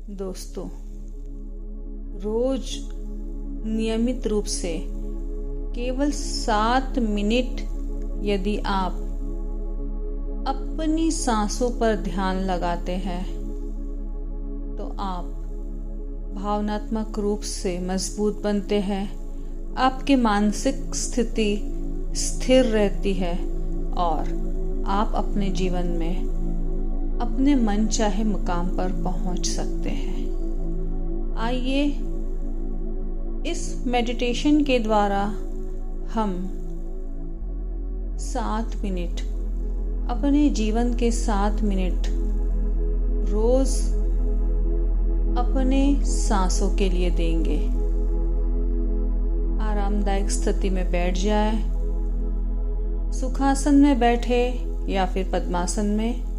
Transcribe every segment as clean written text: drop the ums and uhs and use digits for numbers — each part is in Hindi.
दोस्तों, रोज नियमित रूप से केवल 7 मिनट यदि आप अपनी सांसों पर ध्यान लगाते हैं तो आप भावनात्मक रूप से मजबूत बनते हैं। आपकी मानसिक स्थिति स्थिर रहती है और आप अपने जीवन में अपने मन चाहे मुकाम पर पहुंच सकते हैं। आइए इस मेडिटेशन के द्वारा हम 7 मिनट अपने जीवन के 7 मिनट रोज अपने सांसों के लिए देंगे। आरामदायक स्थिति में बैठ जाए, सुखासन में बैठे या फिर पद्मासन में।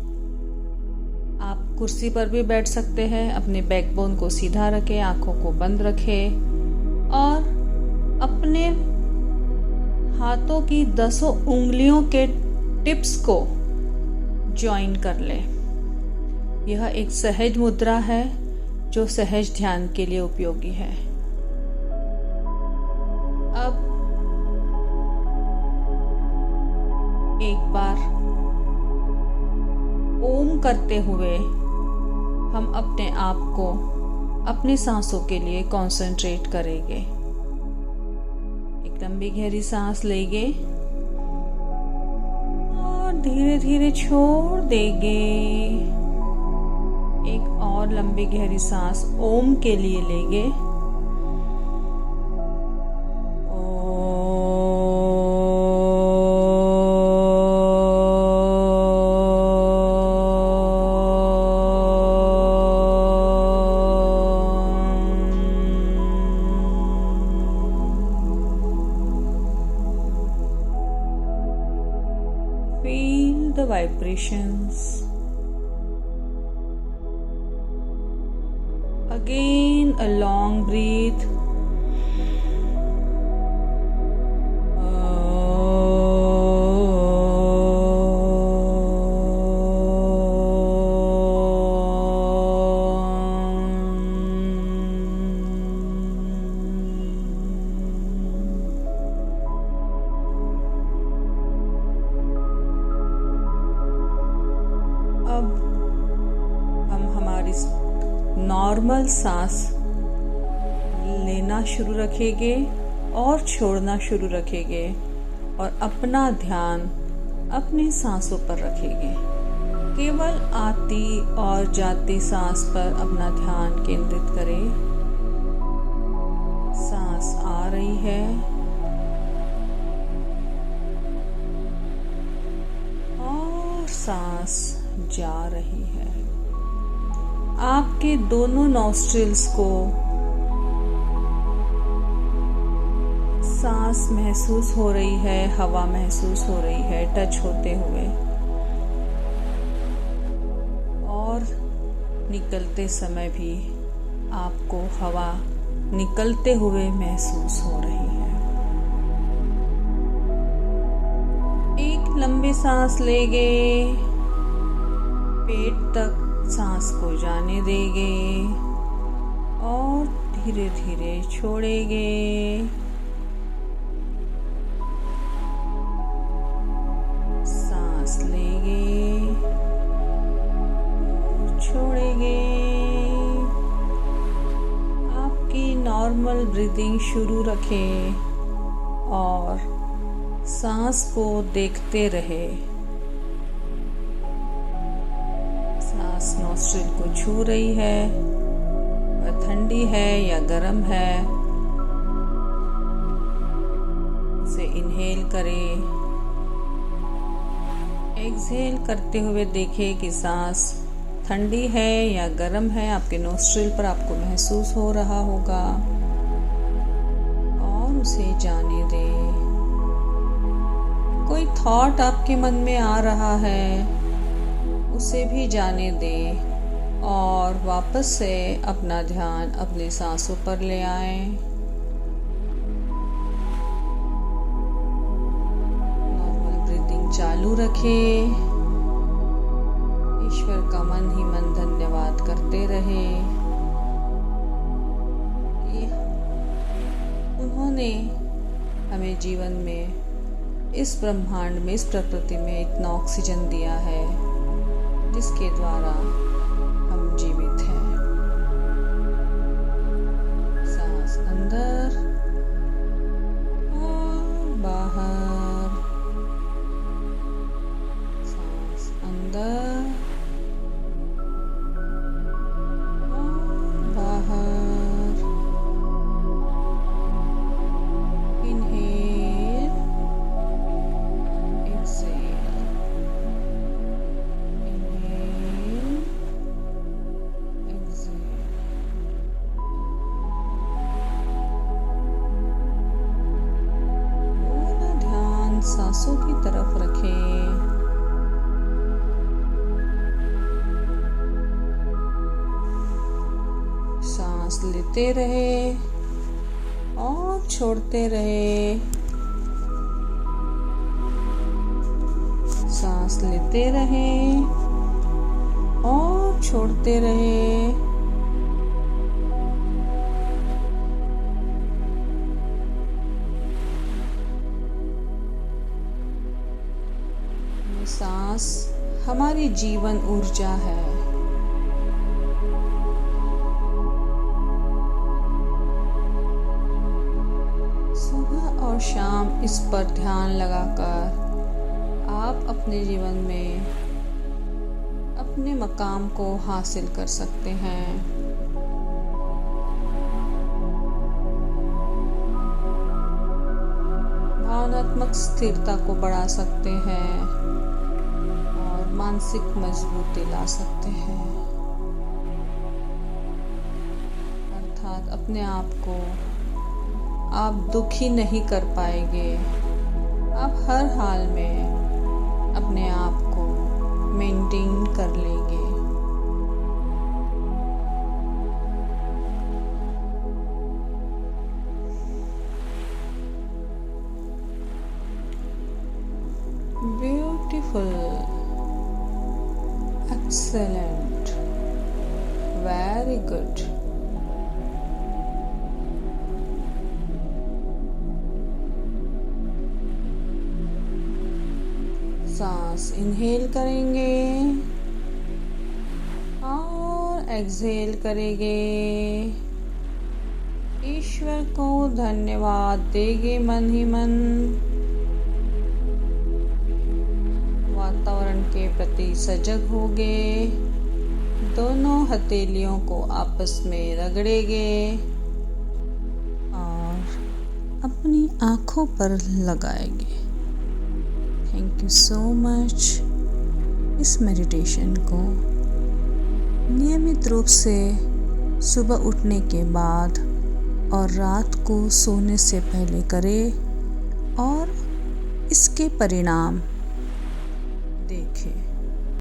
आप कुर्सी पर भी बैठ सकते हैं। अपने बैकबोन को सीधा रखें, आंखों को बंद रखें और अपने हाथों की 10 उंगलियों के टिप्स को ज्वाइन कर लें। यह एक सहज मुद्रा है जो सहज ध्यान के लिए उपयोगी है। अब एक बार ओम करते हुए हम अपने आप को अपनी सांसों के लिए कंसंट्रेट करेंगे। एक लंबी गहरी सांस लेंगे और धीरे धीरे छोड़ देंगे। एक और लंबी गहरी सांस ओम के लिए लेंगे। Feel the vibrations. Again, a long breath. अब हम हमारी नॉर्मल सांस लेना शुरू रखेंगे और छोड़ना शुरू रखेंगे और अपना ध्यान अपनी सांसों पर रखेंगे। केवल आती और जाती सांस पर अपना ध्यान केंद्रित करें। सांस आ रही है और सांस जा रही है। आपके दोनों नॉस्ट्रिल्स को सांस महसूस हो रही है, हवा महसूस हो रही है टच होते हुए, और निकलते समय भी आपको हवा निकलते हुए महसूस हो रही है। एक लंबी सांस लेंगे, पेट तक सांस को जाने देंगे और धीरे धीरे छोड़ेंगे। सांस लेंगे, छोड़ेंगे। आपकी नॉर्मल ब्रीदिंग शुरू रखें और सांस को देखते रहे। सांस नॉस्ट्रिल को छू रही है, वह ठंडी है या गर्म है। उसे इनहेल करें। एक्सहेल करते हुए देखें कि सांस ठंडी है या गर्म है। आपके नॉस्ट्रिल पर आपको महसूस हो रहा होगा और उसे जाने दें। कोई थॉट आपके मन में आ रहा है, उसे भी जाने दें और वापस से अपना ध्यान अपनी सांसों पर ले आएं। नॉर्मल ब्रीदिंग चालू रखें। ईश्वर का मन ही मन धन्यवाद करते रहे। जीवन में, इस ब्रह्मांड में, इस प्रकृति में इतना ऑक्सीजन दिया है जिसके द्वारा हम जीवित हैं। सांस अंदर और बाहर, सांस अंदर और बाहर। Inhale, exhale, inhale, exhale. पूरा ध्यान सांसों की तरफ रखें। सांस लेते रहे और छोड़ते रहे, सांस लेते रहे और छोड़ते रहे। ये सांस हमारी जीवन ऊर्जा है। सुबह और शाम इस पर ध्यान लगाकर आप अपने जीवन में अपने मकाम को हासिल कर सकते हैं। भावनात्मक स्थिरता को बढ़ा सकते हैं और मानसिक मजबूती ला सकते हैं। अर्थात अपने आप को आप दुखी नहीं कर पाएंगे। आप हर हाल में अपने आप को मेंटेन कर लेंगे। Beautiful, excellent, very good. सांस इनहेल करेंगे और एक्सहेल करेंगे। ईश्वर को धन्यवाद देंगे मन ही मन। वातावरण के प्रति सजग होंगे। दोनों हथेलियों को आपस में रगड़ेंगे और अपनी आंखों पर लगाएंगे। Thank you so much. इस मेडिटेशन को नियमित रूप से सुबह उठने के बाद और रात को सोने से पहले करें और इसके परिणाम देखें।